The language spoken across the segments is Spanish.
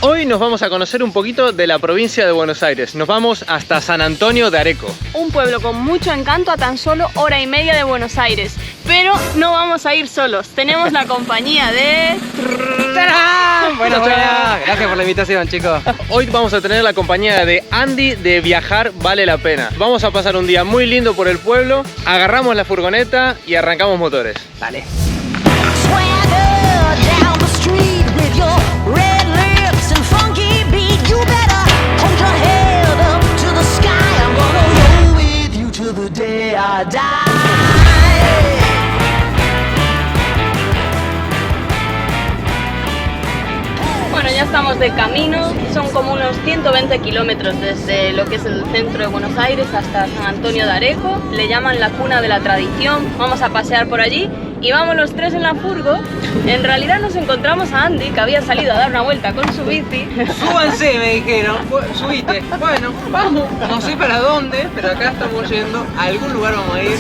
Hoy nos vamos a conocer un poquito de la provincia de Buenos Aires. Nos vamos hasta San Antonio de Areco. Un pueblo con mucho encanto a tan solo hora y media de Buenos Aires. Pero no vamos a ir solos. Tenemos la compañía de... ¡Tarán! Buenas, gracias por la invitación, chicos. Hoy vamos a tener la compañía de Andy de Viajar Vale la Pena. Vamos a pasar un día muy lindo por el pueblo, agarramos la furgoneta y arrancamos motores. Dale. Bueno, ya estamos de camino, son como unos 120 kilómetros desde lo que es el centro de Buenos Aires hasta San Antonio de Areco. Le llaman la cuna de la tradición, vamos a pasear por allí y vamos los tres en la furgo. En realidad nos encontramos a Andy, que había salido a dar una vuelta con su bici. Súbanse, me dijeron. Subite. Bueno, vamos. No sé para dónde, pero acá estamos yendo. A algún lugar vamos a ir.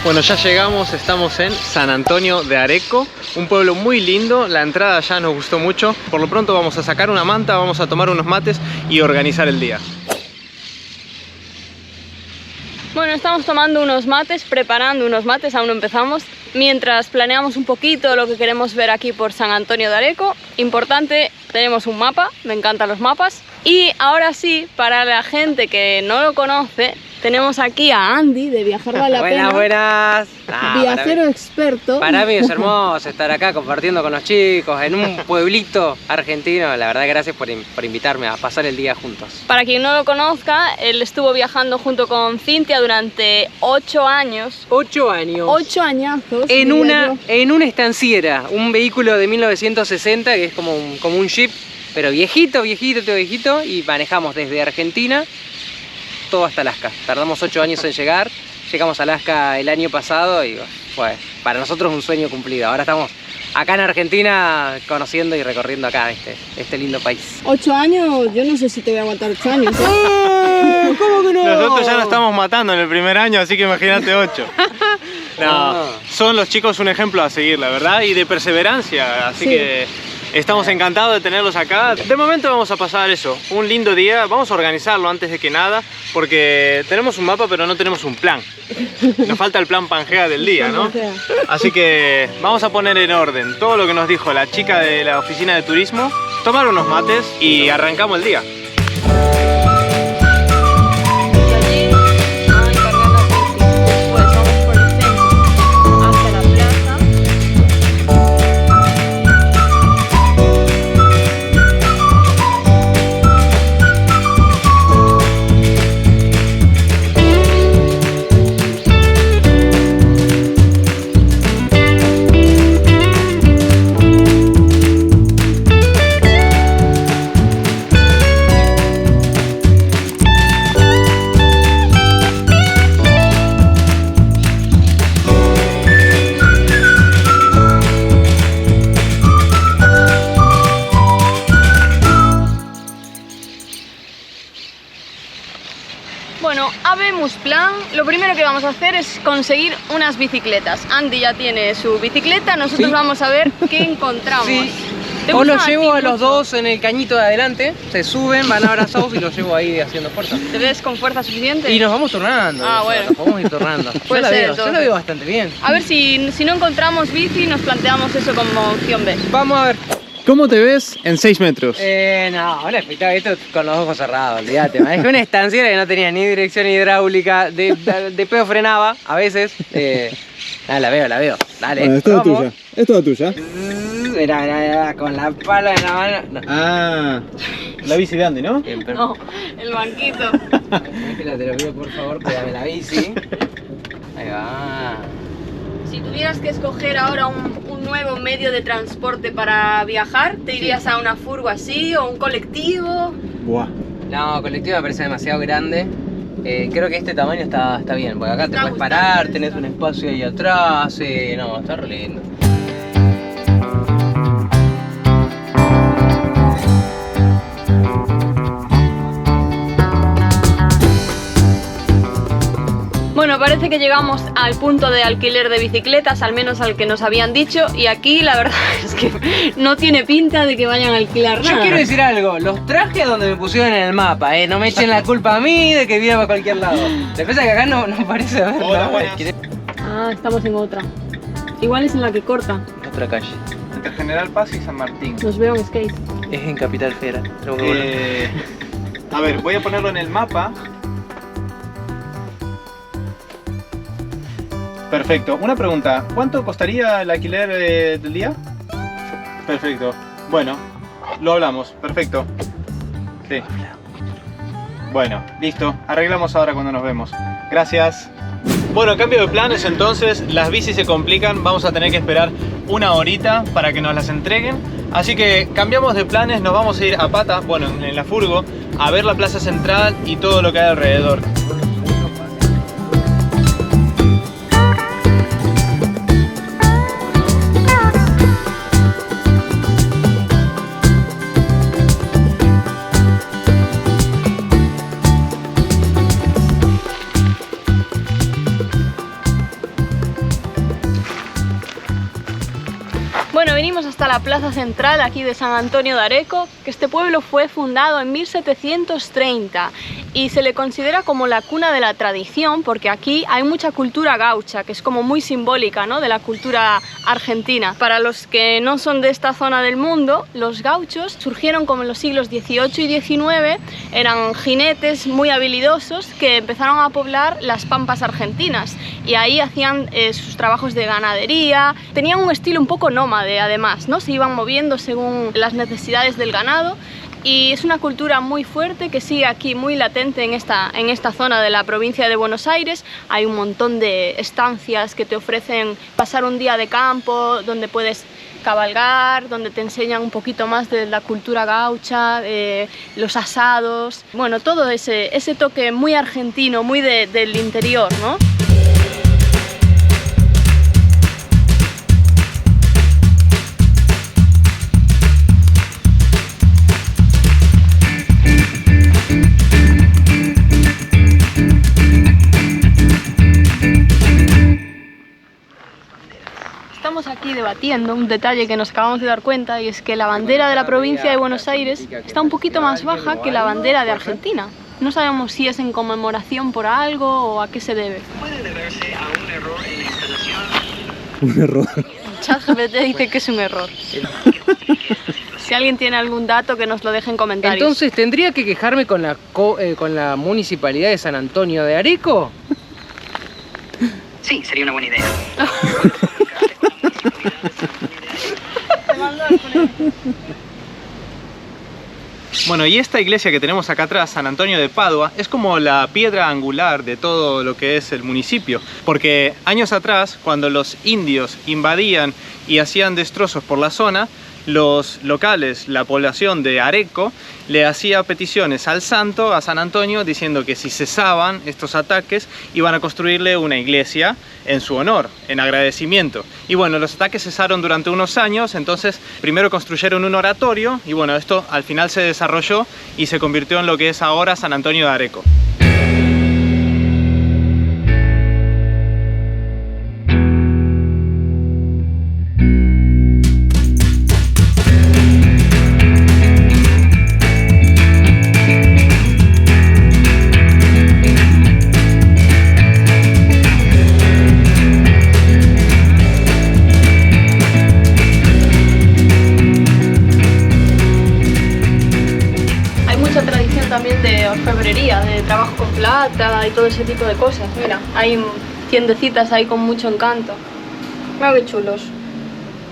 Bueno, ya llegamos, estamos en San Antonio de Areco, un pueblo muy lindo, la entrada ya nos gustó mucho. Por lo pronto vamos a sacar una manta, vamos a tomar unos mates y organizar el día. Bueno, estamos tomando unos mates, preparando unos mates, aún no empezamos, mientras planeamos un poquito lo que queremos ver aquí por San Antonio de Areco. Importante, tenemos un mapa, me encantan los mapas. Y ahora sí, para la gente que no lo conoce, tenemos aquí a Andy de Viajar Vale la Pena. Buenas. Viajero experto. Para mí es hermoso estar acá compartiendo con los chicos en un pueblito argentino. La verdad, gracias por invitarme a pasar el día juntos. Para quien no lo conozca, él estuvo viajando junto con Cintia durante 8 años. 8 años. 8 añazos. En una estanciera, un vehículo de 1960 que es como un Jeep, pero viejito, y manejamos desde Argentina todo hasta Alaska. Tardamos 8 años en llegar, llegamos a Alaska el año pasado y fue para nosotros un sueño cumplido. Ahora estamos acá en Argentina conociendo y recorriendo acá este lindo país. 8 años, yo no sé si te voy a aguantar 8 años. ¿Cómo que no? Nosotros ya nos estamos matando en el primer año, así que imagínate 8. No, son los chicos un ejemplo a seguir, la verdad, y de perseverancia, así que estamos encantados de tenerlos acá. De momento vamos a pasar eso, un lindo día, vamos a organizarlo antes de que nada, porque tenemos un mapa pero no tenemos un plan. Nos falta el plan Pangea del día, ¿no? Así que vamos a poner en orden todo lo que nos dijo la chica de la oficina de turismo, tomar unos mates y arrancamos el día. Bueno, habemos plan. Lo primero que vamos a hacer es conseguir unas bicicletas. Andy ya tiene su bicicleta, nosotros vamos a ver qué encontramos. Sí. O los llevo a los dos en el cañito de adelante, se suben, van abrazados y los llevo ahí haciendo fuerza. ¿Te ves con fuerza suficiente? Y nos vamos turnando. Bueno. Nos podemos ir turnando. Puede ser, yo la veo bastante bien. A ver si no encontramos bici, nos planteamos eso como opción B. Vamos a ver. ¿Cómo te ves en 6 metros? No, una espectáculo, esto con los ojos cerrados, olvídate. Manejé una estanciera que no tenía ni dirección hidráulica, de pedo frenaba, a veces. La veo. Dale. Bueno, es toda tuya. Es toda tuya. Mirá, con la pala en la mano. No. Ah, la bici de Andy, ¿no? No, el banquito. Ángela, te lo pido por favor, cuídame la bici. Ahí va. Si tuvieras que escoger ahora un nuevo medio de transporte para viajar, ¿te irías a una furgo así o un colectivo? Buah. No, colectivo me parece demasiado grande. Creo que este tamaño está bien, porque acá te puedes parar, tenés un espacio ahí atrás. No, está re lindo. Bueno, parece que llegamos al punto de alquiler de bicicletas, al menos al que nos habían dicho, y aquí la verdad es que no tiene pinta de que vayan a alquilar nada. Yo quiero decir algo, los traje a donde me pusieron en el mapa, no me echen la culpa a mí de que viera para cualquier lado. Después que acá no parece haber Hola, nada. buenas. Ah, estamos en otra. Igual es en la que corta. Otra calle. Entre General Paz y San Martín. Nos veo en skate. Es en Capital Federal. A ver, voy a ponerlo en el mapa. Perfecto. Una pregunta. ¿Cuánto costaría el alquiler del día? Perfecto. Bueno, lo hablamos. Perfecto. Sí. Bueno, listo. Arreglamos ahora cuando nos vemos. Gracias. Bueno, cambio de planes entonces. Las bicis se complican. Vamos a tener que esperar una horita para que nos las entreguen. Así que cambiamos de planes. Nos vamos a ir a pata, bueno, en la furgo, a ver la plaza central y todo lo que hay alrededor. Bueno, venimos hasta la plaza central aquí de San Antonio de Areco, que este pueblo fue fundado en 1730 y se le considera como la cuna de la tradición porque aquí hay mucha cultura gaucha, que es como muy simbólica, ¿no?, de la cultura argentina. Para los que no son de esta zona del mundo, los gauchos surgieron como en los siglos XVIII y XIX, eran jinetes muy habilidosos que empezaron a poblar las pampas argentinas y ahí hacían sus trabajos de ganadería, tenían un estilo un poco nómade además, ¿no? Se iban moviendo según las necesidades del ganado y es una cultura muy fuerte que sigue aquí muy latente en esta zona de la provincia de Buenos Aires. Hay un montón de estancias que te ofrecen pasar un día de campo donde puedes cabalgar, donde te enseñan un poquito más de la cultura gaucha, los asados, bueno, todo ese toque muy argentino, muy del interior, ¿no? Estamos aquí debatiendo un detalle que nos acabamos de dar cuenta y es que la bandera de la provincia de Buenos Aires está un poquito más baja que la bandera de Argentina. No sabemos si es en conmemoración por algo o a qué se debe. Puede deberse a un error en la instalación. Un error. ChatGPT dice que es un error. Si alguien tiene algún dato, que nos lo deje en comentarios. Entonces, ¿tendría que quejarme con la municipalidad de San Antonio de Areco? Sí, sería una buena idea. Bueno, y esta iglesia que tenemos acá atrás, San Antonio de Padua, es como la piedra angular de todo lo que es el municipio. Porque años atrás, cuando los indios invadían y hacían destrozos por la zona, los locales, la población de Areco, le hacía peticiones al santo, a San Antonio, diciendo que si cesaban estos ataques, iban a construirle una iglesia en su honor, en agradecimiento. Y bueno, los ataques cesaron durante unos años, entonces primero construyeron un oratorio, y bueno, esto al final se desarrolló y se convirtió en lo que es ahora San Antonio de Areco. También de orfebrería, de trabajo con plata y todo ese tipo de cosas. Mira, hay tiendecitas ahí con mucho encanto. Mira qué chulos.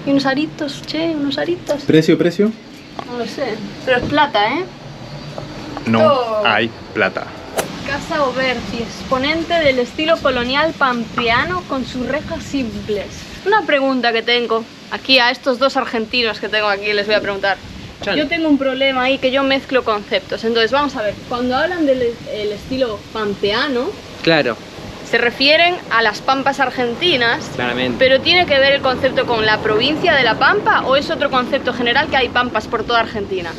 Y unos aritos, che, unos aritos. ¿Precio? No lo sé, pero es plata, ¿eh? No hay plata. Casa Oberti, exponente del estilo colonial pampeano con sus rejas simples. Una pregunta que tengo aquí a estos dos argentinos que tengo aquí, les voy a preguntar. Yo tengo un problema ahí que yo mezclo conceptos, entonces vamos a ver, cuando hablan del estilo pampeano, Claro, se refieren a las pampas argentinas, claramente. pero ¿tiene que ver el concepto con la provincia de La Pampa o es otro concepto general que hay pampas por toda Argentina?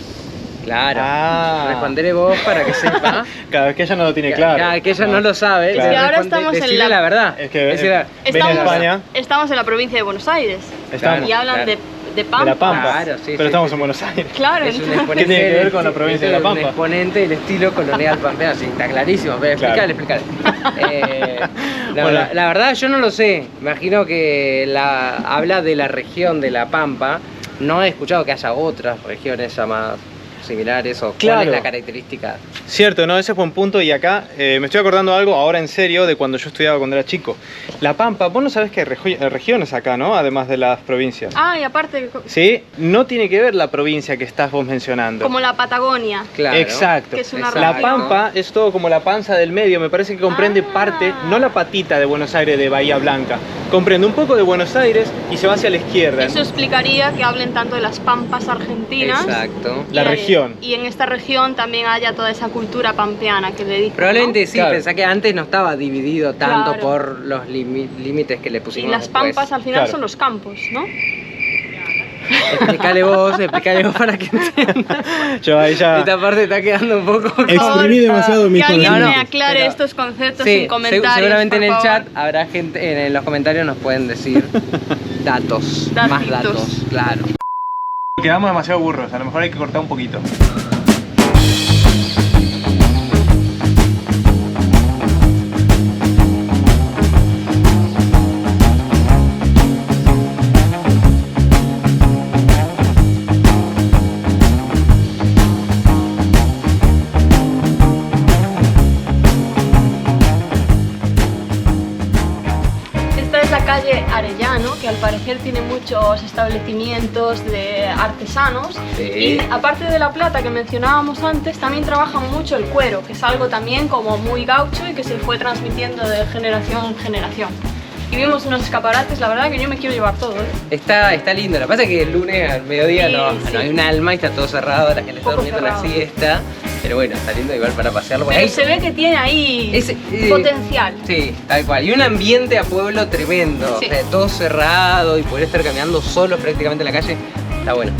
Claro. Ah. Responderé vos para que sepa. Cada vez que ella no lo tiene claro. Cada que ella no lo sabe. Claro. Y ahora responde- estamos en decirle la- la verdad. Es que Decirle- ven a Estamos, España, estamos en la provincia de Buenos Aires. estamos Y hablan claro. de Pampa. de la Pampa, Claro, sí, pero sí, estamos sí. en Buenos Aires. Claro, Es un entonces- exponente ¿Qué tiene que ver del- con la provincia de La es un Pampa? exponente del estilo colonial pampeano, sí, está clarísimo. Pero Claro. explícale. No, Bueno. la verdad yo no lo sé. Imagino que habla de la región de La Pampa. No he escuchado que haya otras regiones llamadas similares o cuál Claro. es la característica. Cierto, no, ese es buen punto y acá me estoy acordando algo ahora en serio de cuando yo estudiaba cuando era chico. La Pampa, vos no sabés que hay regiones acá, ¿no? Además de las provincias. Ah, y aparte, ¿Sí? No tiene que ver la provincia que estás vos mencionando. como la Patagonia. Claro. Exacto. Que es una La región. Pampa es todo como la panza del medio, me parece que comprende Ah. parte, no la patita de Buenos Aires de Bahía Blanca, comprende un poco de Buenos Aires y se va hacia la izquierda. Eso explicaría que hablen tanto de las Pampas argentinas. Exacto. La región. Y en esta región también haya toda esa cultura pampeana que le dicen. Probablemente ¿no? sí, Claro. pensá que antes no estaba dividido tanto Claro. por los límites que le Y pusimos. las después. Pampas al final Claro. son los campos, ¿no? Explícale vos para que entienda. Yo ahí ya... Esta parte está quedando un poco... Por Exprimí favor, demasiado mis que alguien No, no, me aclare pero- estos conceptos Sí, en comentarios. seguramente en por el favor. chat habrá gente, en los comentarios nos pueden decir datos, más Datitos. datos, claro. Quedamos demasiado burros, a lo mejor hay que cortar un poquito. Esta es la calle Arellano, que al parecer tiene muchos establecimientos de artesanos. Sí. Y aparte de la plata que mencionábamos antes, también trabajan mucho el cuero, que es algo también como muy gaucho y que se fue transmitiendo de generación en generación. Y vimos unos escaparates, la verdad que yo me quiero llevar todo, ¿eh? Está lindo, lo que pasa es que el lunes al mediodía Sí, no, sí. no hay un alma y está todo cerrado, la gente está Poco durmiendo la cerrado. siesta, pero bueno, está lindo igual para pasearlo. porque Pero ahí- se ve que tiene ahí Ese, potencial. Sí, tal cual. Y un ambiente a pueblo tremendo. Sí. O sea, todo cerrado y poder estar caminando solo prácticamente en la calle. Está bueno.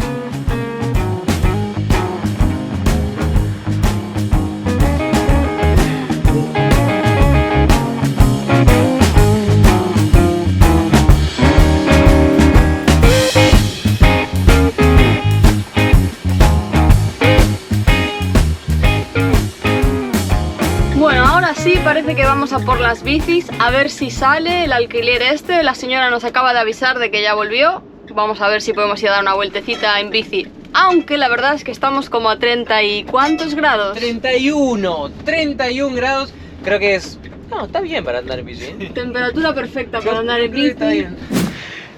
Bueno, ahora sí parece que vamos a por las bicis, a ver si sale el alquiler este. La señora nos acaba de avisar de que ya volvió. Vamos a ver si podemos ir a dar una vueltecita en bici. Aunque la verdad es que estamos como a 30 y ¿cuántos grados? 31 grados. Creo que es... No, está bien para andar en bici. Temperatura perfecta para andar en bici. Está bien.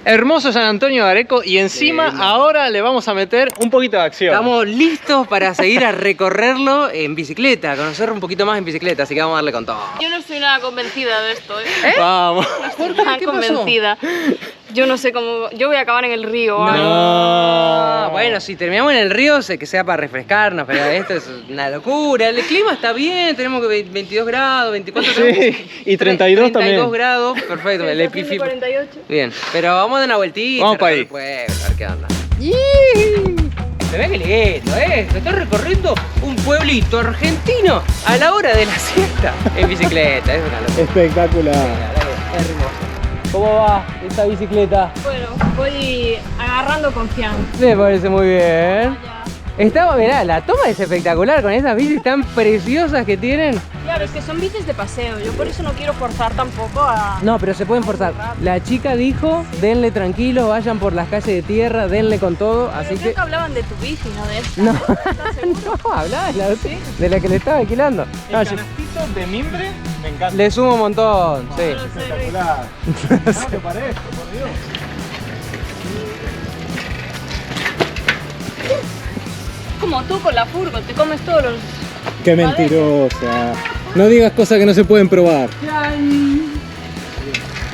Hermoso San Antonio de Areco y encima Sí. ahora le vamos a meter un poquito de acción. Estamos listos para seguir a recorrerlo en bicicleta, a conocer un poquito más en bicicleta, así que vamos a darle con todo. Yo no estoy nada convencida de esto, ¿eh? Vamos. No estoy nada ¿Qué pasó? convencida. Yo no sé cómo... Yo voy a acabar en el río. ¿o algo. No. Bueno, si terminamos en el río, sé que sea para refrescarnos, pero esto es una locura. El clima está bien, tenemos que 22 grados, 24 grados. Sí, y 32 también. 32 grados, perfecto, me le Está haciendo pifi. 48. Bien, pero vamos a dar una vueltita. Vamos pa' ahí. Pues, a ver qué onda. Se ve que lindo, Se está recorriendo un pueblito argentino a la hora de la siesta en bicicleta, es una locura. Espectacular. Es hermoso. ¿Cómo va esta bicicleta? Bueno, voy agarrando confianza. Me parece muy bien. Mirá, la toma es espectacular con esas bicis tan preciosas que tienen. Claro, es que son bicis de paseo. Yo por eso no quiero forzar tampoco a... No, pero se pueden forzar. La chica dijo, denle tranquilos, vayan por las calles de tierra, denle con todo, Pero así creo que... que hablaban de tu bici, no de esta. No, ¿Estás seguro? no, hablaba de la que le estaba alquilando. No, El yo- canastito de mimbre me encanta. le sumo un montón, sí. No sé, Espectacular. No te parezco, por Dios. como tú con la furgo, te comes todos los... Qué mentirosa. No digas cosas que no se pueden probar.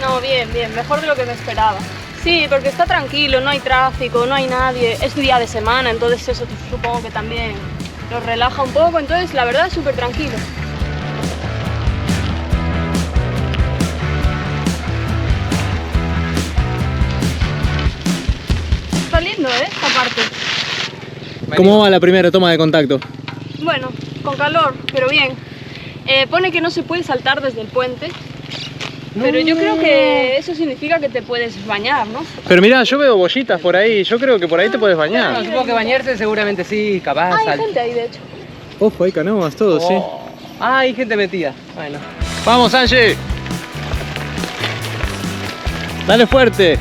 No, bien, bien, mejor de lo que me esperaba. Sí, porque está tranquilo, no hay tráfico, no hay nadie, es día de semana, entonces eso supongo que también los relaja un poco, entonces la verdad es súper tranquilo. Está lindo, ¿eh? Esta parte. ¿Cómo va la primera toma de contacto? Bueno, con calor, pero bien. Pone que no se puede saltar desde el puente, pero yo creo que eso significa que te puedes bañar, ¿no? Pero mira, yo veo bollitas por ahí, yo creo que por ahí te puedes bañar. No, supongo que bañarse seguramente sí, capaz. Hay gente ahí, de hecho. Ojo, hay canoas, todo, sí. Ah, hay gente metida. Bueno. ¡Vamos, Angie! ¡Dale fuerte!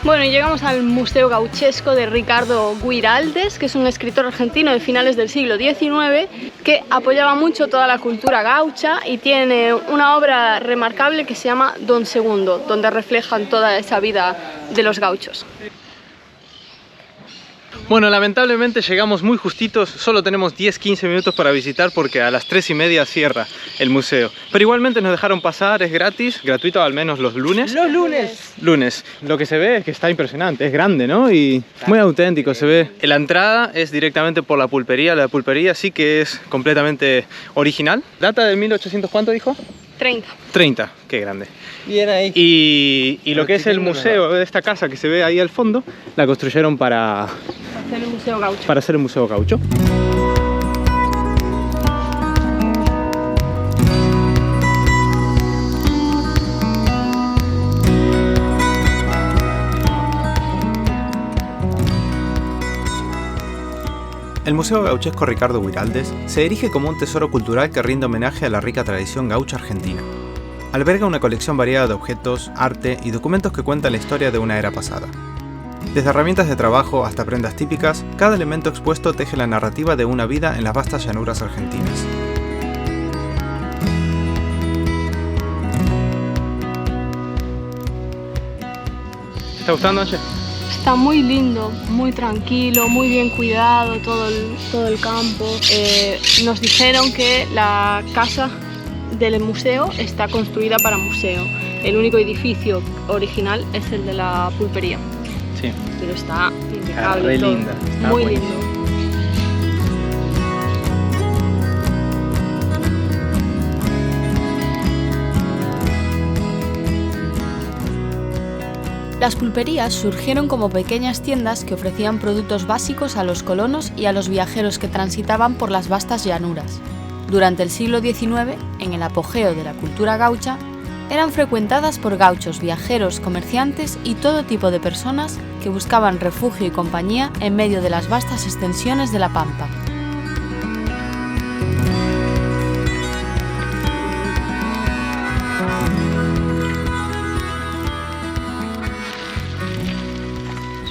Bueno, y llegamos al Museo Gauchesco de Ricardo Guiraldes, que es un escritor argentino de finales del siglo XIX que apoyaba mucho toda la cultura gaucha y tiene una obra remarcable que se llama Don Segundo, donde reflejan toda esa vida de los gauchos. Bueno, lamentablemente llegamos muy justitos, solo tenemos 10-15 minutos para visitar porque a las 3:30 cierra el museo. Pero igualmente nos dejaron pasar, es gratis, gratuito al menos los lunes. Los lunes. Lunes. Lo que se ve es que está impresionante, es grande, ¿no? Y muy auténtico se ve. La entrada es directamente por la pulpería sí que es completamente original. ¿Data de 1800 cuánto dijo? 30. 30, qué grande. Bien ahí. Y lo que es el museo de esta casa que se ve ahí al fondo, la construyeron para hacer el Museo Gaucho. Para hacer el Museo Gaucho. El Museo Gauchesco Ricardo Guiraldes se erige como un tesoro cultural que rinde homenaje a la rica tradición gaucha argentina. Alberga una colección variada de objetos, arte y documentos que cuentan la historia de una era pasada. Desde herramientas de trabajo hasta prendas típicas, cada elemento expuesto teje la narrativa de una vida en las vastas llanuras argentinas. ¿Te está gustando, Anche? Está muy lindo, muy tranquilo, muy bien cuidado todo el campo. Nos dijeron que la casa del museo está construida para museo. El único edificio original es el de la pulpería. Sí. Pero está impecable. Re todo. linda, está Muy buenísima. lindo. Las pulperías surgieron como pequeñas tiendas que ofrecían productos básicos a los colonos y a los viajeros que transitaban por las vastas llanuras. Durante el siglo XIX, en el apogeo de la cultura gaucha, eran frecuentadas por gauchos, viajeros, comerciantes y todo tipo de personas que buscaban refugio y compañía en medio de las vastas extensiones de la pampa.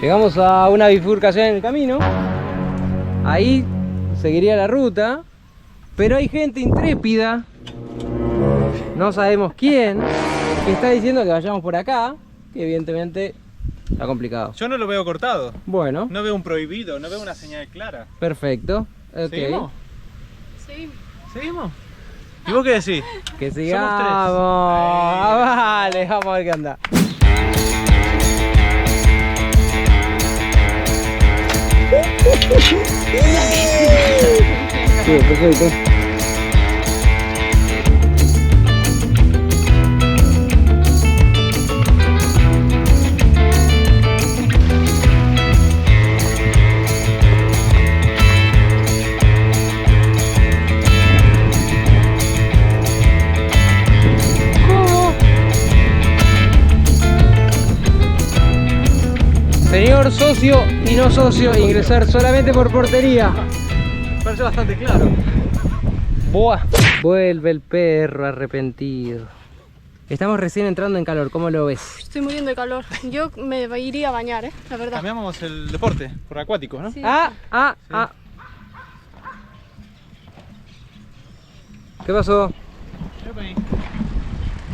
Llegamos a una bifurcación en el camino. Ahí seguiría la ruta. Pero hay gente intrépida, no sabemos quién, que está diciendo que vayamos por acá, que evidentemente está complicado. Yo no lo veo cortado. Bueno, No veo un prohibido, no veo una señal clara. perfecto. Ok. ¿Seguimos? Sí. ¿Seguimos? ¿Y vos qué decís? Que Somos sigamos. tres. Vale, vamos a ver qué anda. Sí, perfecto. Señor socio y no socio, ingresar solamente por portería. Parece bastante claro. Buah. Vuelve el perro arrepentido. Estamos recién entrando en calor, ¿cómo lo ves? Estoy muriendo de calor. Yo me iría a bañar, la verdad. Cambiamos el deporte por acuático, ¿no? Sí. ¿Qué pasó?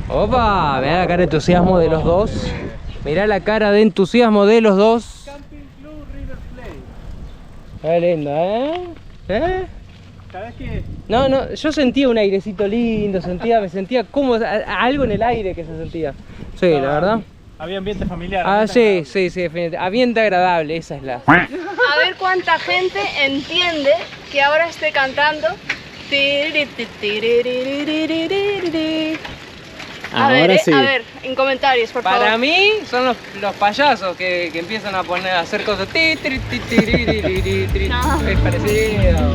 Opa, mirá la cara de entusiasmo de los dos. Mirá la cara de entusiasmo de los dos. Camping Club River Plate. Qué lindo, ¿Eh? Cada vez que... No, yo sentía un airecito lindo, me sentía como algo en el aire que se sentía. Sí, la verdad. Había ambiente familiar. Ah, sí, definitivamente. Ambiente agradable, esa es la. A ver cuánta gente entiende que ahora esté cantando A Ahora sí. a ver, en comentarios, por favor. Para mí son los payasos que empiezan a hacer cosas. No. Es parecido.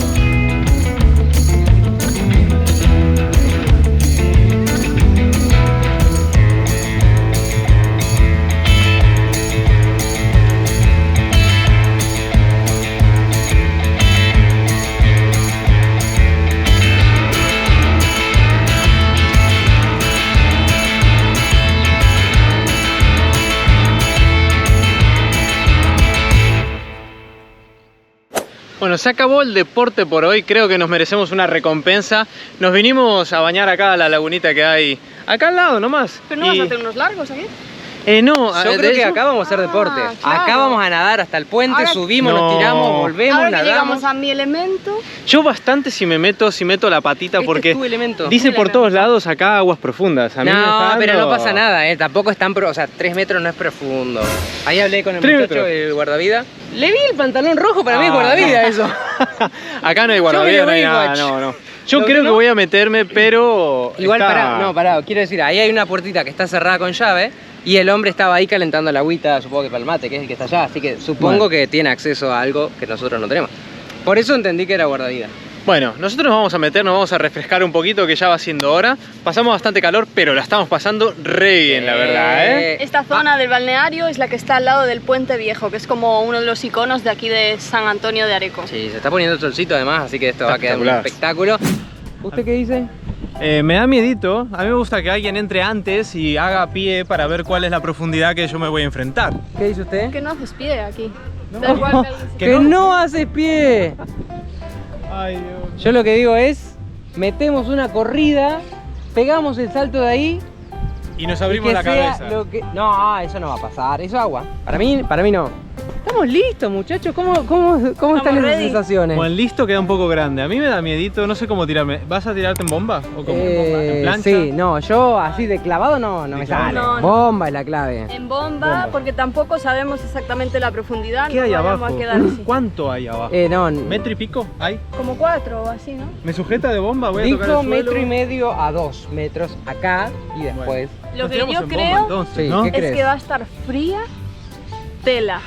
Bueno, se acabó el deporte por hoy, creo que nos merecemos una recompensa. Nos vinimos a bañar acá a la lagunita que hay acá al lado nomás. ¿Pero no vas a hacer unos largos aquí? No, Yo de creo que hecho- acá vamos a hacer deporte. claro. Acá vamos a nadar hasta el puente, Ahora- subimos, No. nos tiramos, volvemos, Ahora que nadamos. llegamos a mi elemento, Yo bastante si meto la patita Este porque es tu elemento. dice Tu por elemento. todos lados acá aguas profundas. A mí me No, está pero no dando- pasa nada, tampoco es tan o sea, 3 metros no es profundo. Ahí hablé con el 3 muchacho metros. del guardavida. Le vi el pantalón rojo, para mí es guardavida eso. Acá no hay guardavidas, Yo no hay me lo nada, vi, no. Yo ¿Lo creo que que no? voy a meterme, pero Igual está- pará, quiero decir, ahí hay una puertita que está cerrada con llave y el hombre estaba ahí calentando la agüita, supongo que para el mate, que es el que está allá, así que supongo Bueno. que tiene acceso a algo que nosotros no tenemos. Por eso entendí que era guardavida. Bueno, nosotros nos vamos a meter, nos vamos a refrescar un poquito, que ya va siendo hora. Pasamos bastante calor, pero la estamos pasando re bien, la verdad, ¿eh? esta zona del balneario es la que está al lado del Puente Viejo, que es como uno de los iconos de aquí de San Antonio de Areco. Sí, se está poniendo el solcito además, así que esto va a quedar un espectáculo. ¿Usted qué dice? Me da miedito. A mí me gusta que alguien entre antes y haga pie para ver cuál es la profundidad que yo me voy a enfrentar. ¿Qué dice usted? Que no haces pie aquí. Da igual que alguien se- ¡Que no haces pie! Ay, Dios. Yo lo que digo es, metemos una corrida, pegamos el salto de ahí Y nos y abrimos que la sea cabeza. lo que... No, eso no va a pasar, eso es agua. Para mí no. Estamos listos, muchachos. ¿Cómo están esas ready. sensaciones? Juan listo queda un poco grande. A mí me da miedito, no sé cómo tirarme. ¿Vas a tirarte en bomba? ¿O cómo? ¿En plancha? Sí, no, yo así de clavado no me clavado sale. no, no. Bomba es la clave. En bomba, porque tampoco sabemos exactamente la profundidad. ¿Qué hay nos vayamos abajo? a quedar así. ¿Cuánto hay abajo? No, ¿Metro y pico? ¿Hay? Como 4 o así, ¿no? ¿Me sujeta de bomba? Voy a tocar dijo el suelo. 1,5 a 2 metros acá y después. Lo Nos que tiramos yo en bomba, creo entonces, Sí, ¿no? ¿qué es crees? que va a estar fría tela.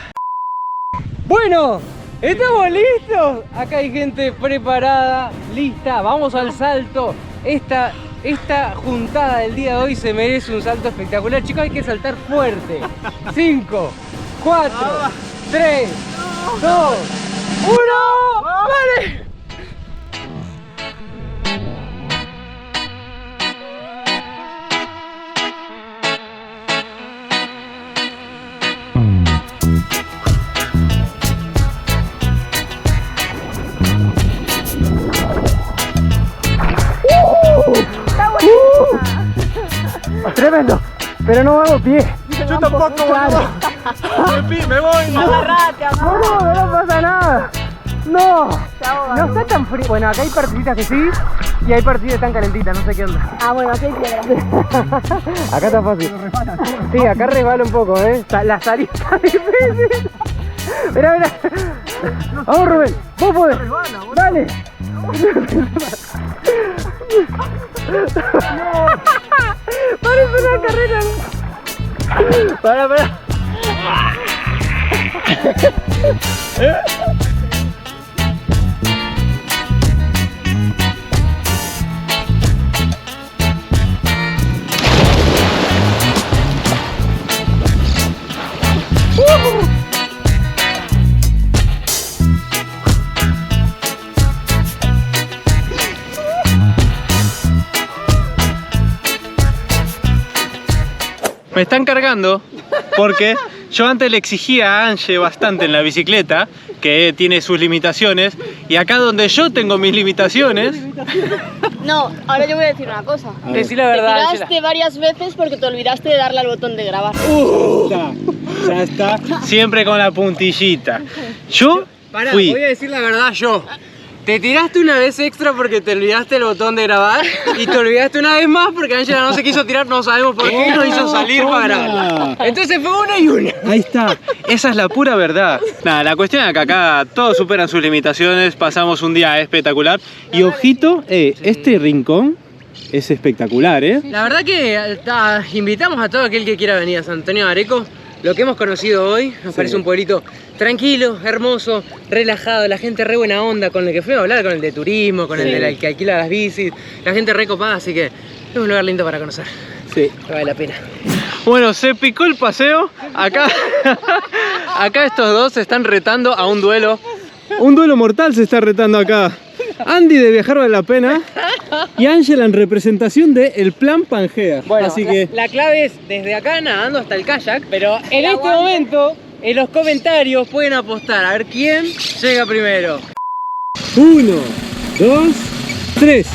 Bueno, estamos listos. Acá hay gente preparada, lista. Vamos al salto. Esta juntada del día de hoy se merece un salto espectacular. Chicos, hay que saltar fuerte. 5, 4, 3, 2, 1. ¡Vale! Tremendo, pero no hago pie. Yo tampoco, boludo. Me voy. Agarrate, agarrate. No pasa nada. No, Te ahogas. no está tan frío. Bueno, acá hay partiditas que sí y hay partidas tan calentitas, no sé qué onda. Ah, bueno, aquí hay piedras. Acá está fácil. Sí, acá resbala un poco, La salida está difícil. Mira, mira. Vamos, Rubén, vos podés. Dale. Parece una carrera. Para. Me están cargando porque yo antes le exigía a Ange bastante en la bicicleta, que tiene sus limitaciones, y acá donde yo tengo mis limitaciones, No, ahora yo voy a decir una cosa. Decí la verdad, Te Ángela. tiraste varias veces porque te olvidaste de darle al botón de grabar. ya está, siempre con la puntillita. Yo Pará, fui. voy a decir la verdad yo. Te tiraste una vez extra porque te olvidaste el botón de grabar y te olvidaste una vez más porque Ángela no se quiso tirar, no sabemos por qué, nos hizo salir para grabar. Entonces fue una y una. Ahí está, esa es la pura verdad. Nada, la cuestión es que acá todos superan sus limitaciones, pasamos un día espectacular. Y ojito, este rincón es espectacular, ¿eh? La verdad que invitamos a todo aquel que quiera venir a San Antonio de Areco. Lo que hemos conocido hoy nos parece un pueblito tranquilo, hermoso, relajado, la gente re buena onda, con el que fuimos a hablar, con el de turismo, con el de que alquila las bicis, la gente re copada, así que es un lugar lindo para conocer. Sí. Vale la pena. Bueno, se picó el paseo. Acá estos dos se están retando a un duelo. Un duelo mortal se está retando acá. Andy de Viajar Vale la Pena y Ángela en representación de El Plan Pangea. Bueno, así que la clave es desde acá nadando hasta el kayak, pero en este momento en los comentarios pueden apostar a ver quién llega primero. 1, 2, 3.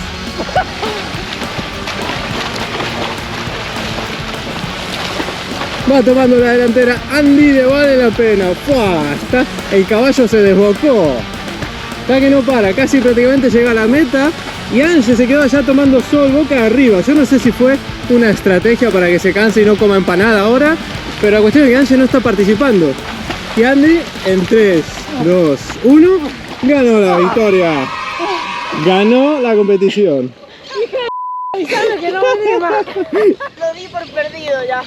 Va tomando la delantera Andy de Vale la Pena. ¡Fua! El caballo se desbocó. Está que no para, casi prácticamente llega a la meta. Y Ángel se quedó allá tomando sol boca arriba. Yo no sé si fue una estrategia para que se canse y no coma empanada ahora, pero la cuestión es que Ángel no está participando. Y Andy en 3, 2, 1 ganó la victoria. Ganó la competición. Que no me anima. Lo di por perdido ya.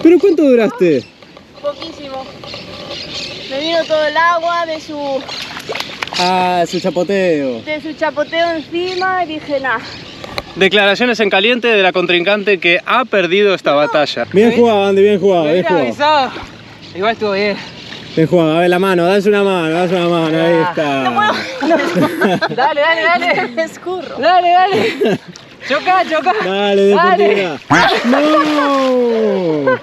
¿Pero cuánto duraste? Poquísimo. Me vino todo el agua de su Su chapoteo encima y dije, nah. declaraciones en caliente de la contrincante que ha perdido esta batalla. Bien jugado, Andy, bien jugado, bien jugado. Avisado. Igual estuvo bien. Bien jugado, a ver la mano, dale una mano, ahí está. Dale, dale, dale. Me escurro. Dale, dale. Choca, choca. Dale, deportiva. ¡No!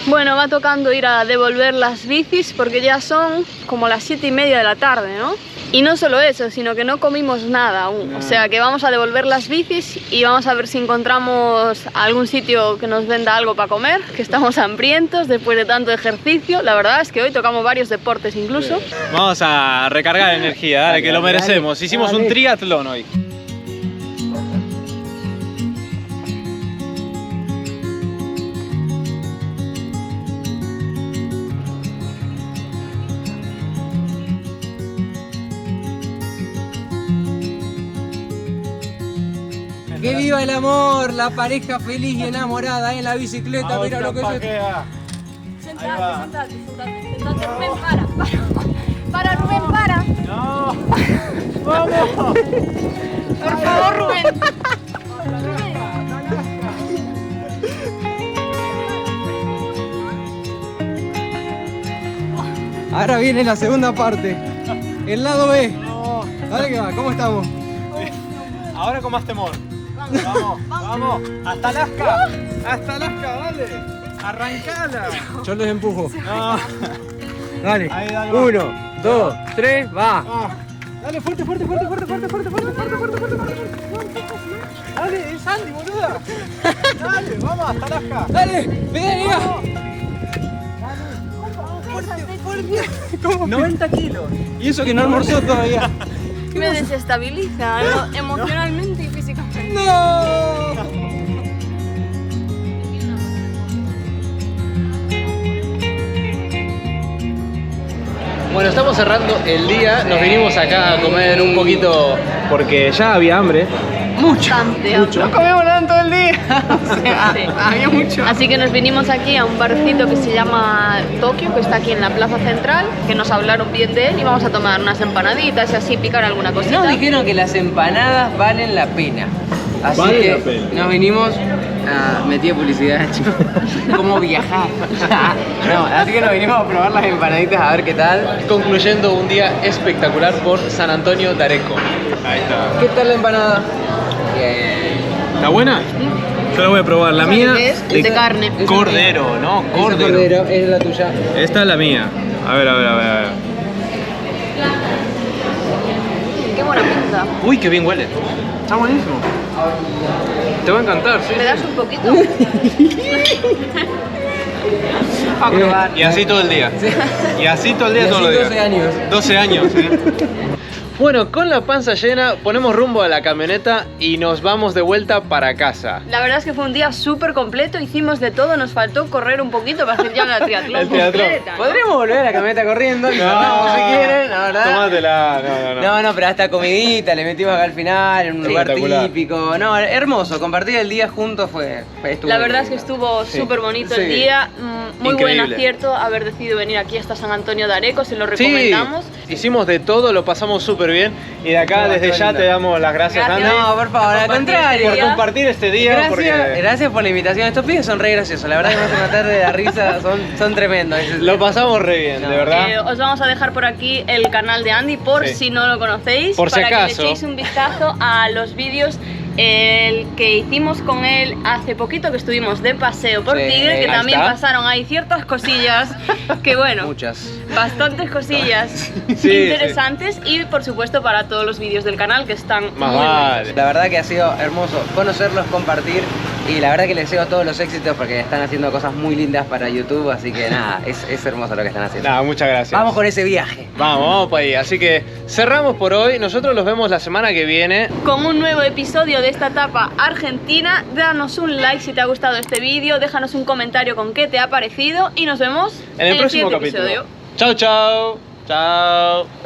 Bueno, va tocando ir a devolver las bicis porque ya son como las 7:30 de la tarde, ¿no? Y no solo eso, sino que no comimos nada aún. O sea que vamos a devolver las bicis y vamos a ver si encontramos algún sitio que nos venda algo para comer, que estamos hambrientos después de tanto ejercicio. La verdad es que hoy tocamos varios deportes incluso. Vamos a recargar energía, dale, que lo merecemos. Hicimos un triatlón hoy. Que viva el amor, la pareja feliz y enamorada en la bicicleta. Mira lo que es. Sentate, Rubén, para, Rubén, para. No, vamos. Por favor, Rubén. Ahora viene la segunda parte, el lado B. Dale que va, ¿cómo estamos? Ahora con más temor. Vamos. Hasta Alaska, dale. Arrancala. Yo los empujo. No. Dale. Ahí, dale. 1, 2, 3, va. Dale, fuerte. Dale, es Andy, boluda. Dale, vamos hasta Alaska. Dale, venga. Fuerte. 90 kilos. Y eso que no almorzó todavía. Me desestabiliza emocionalmente y físicamente. ¡No! Bueno, estamos cerrando el día. Nos vinimos acá a comer un poquito Porque ya había hambre. Bastante. No comemos nada en todo el día. O sea, Sí. había mucho. Así que nos vinimos aquí a un barcito que se llama Tokio, que está aquí en la plaza central, que nos hablaron bien de él y vamos a tomar unas empanaditas y así picar alguna cosita. Nos dijeron que las empanadas valen la pena. Así Vale que la pena. nos vinimos a metí publicidad, chicos. ¿Cómo viajar? No, así que nos vinimos a probar las empanaditas a ver qué tal. Concluyendo un día espectacular por San Antonio de Areco. Ahí está. ¿Qué tal la empanada? Bien. ¿Está buena? Yo la voy a probar. La mía Es de carne. Cordero, ¿no? Esa Cordero. es la tuya. Esta es la mía. A ver. Qué buena pinta. Uy, qué bien huele. Está buenísimo. Te va a encantar, sí. ¿Me das un poquito? a probar. Y así todo el día. Y así todo el día, Y todos así los días. 12 años. 12 años, Bueno, con la panza llena, ponemos rumbo a la camioneta y nos vamos de vuelta para casa. La verdad es que fue un día súper completo, hicimos de todo, nos faltó correr un poquito para hacer ya la triatlón El triatlón. completa, ¿no? Podremos volver a la camioneta corriendo, y corremos si quieren, la verdad. Tómatela, No, pero hasta comidita, le metimos acá al final, en un lugar Espectacular. típico. No, hermoso, compartir el día juntos estuvo La muy verdad es que lindo. estuvo súper bonito Sí. el día, muy buen Increíble. acierto haber decidido venir aquí hasta San Antonio de Areco, se lo Sí, recomendamos. hicimos de todo, lo pasamos súper bien y de acá No, desde estuvo ya lindo. te damos las gracias, Gracias. Andy, No, por favor, al contrario. por compartir este día. Gracias, Porque gracias por la invitación. Estos pibes son re graciosos, la verdad que me hacen matar de la risa, son tremendos. lo pasamos re bien, No. de verdad. Os vamos a dejar por aquí el canal de Andy por Sí. si no lo conocéis, Por si para acaso. que le echéis un vistazo a los vídeos el que hicimos con él hace poquito, que estuvimos de paseo por Sí, Tigre, que ahí también está. pasaron ahí ciertas cosillas que bueno, Muchas. bastantes cosillas Sí, interesantes y por supuesto para todos los vídeos del canal que están Más muy vale. buenos. La verdad que ha sido hermoso conocerlos, compartir y la verdad que les deseo todos los éxitos porque están haciendo cosas muy lindas para YouTube, así que nada, es hermoso lo que están haciendo. Nada, muchas gracias. Vamos con ese viaje. Vamos para ahí. Así que cerramos por hoy. Nosotros los vemos la semana que viene. Con un nuevo episodio de esta etapa argentina, danos un like si te ha gustado este vídeo, déjanos un comentario con qué te ha parecido y nos vemos En el próximo siguiente capítulo. episodio. Chao, chao. Chao.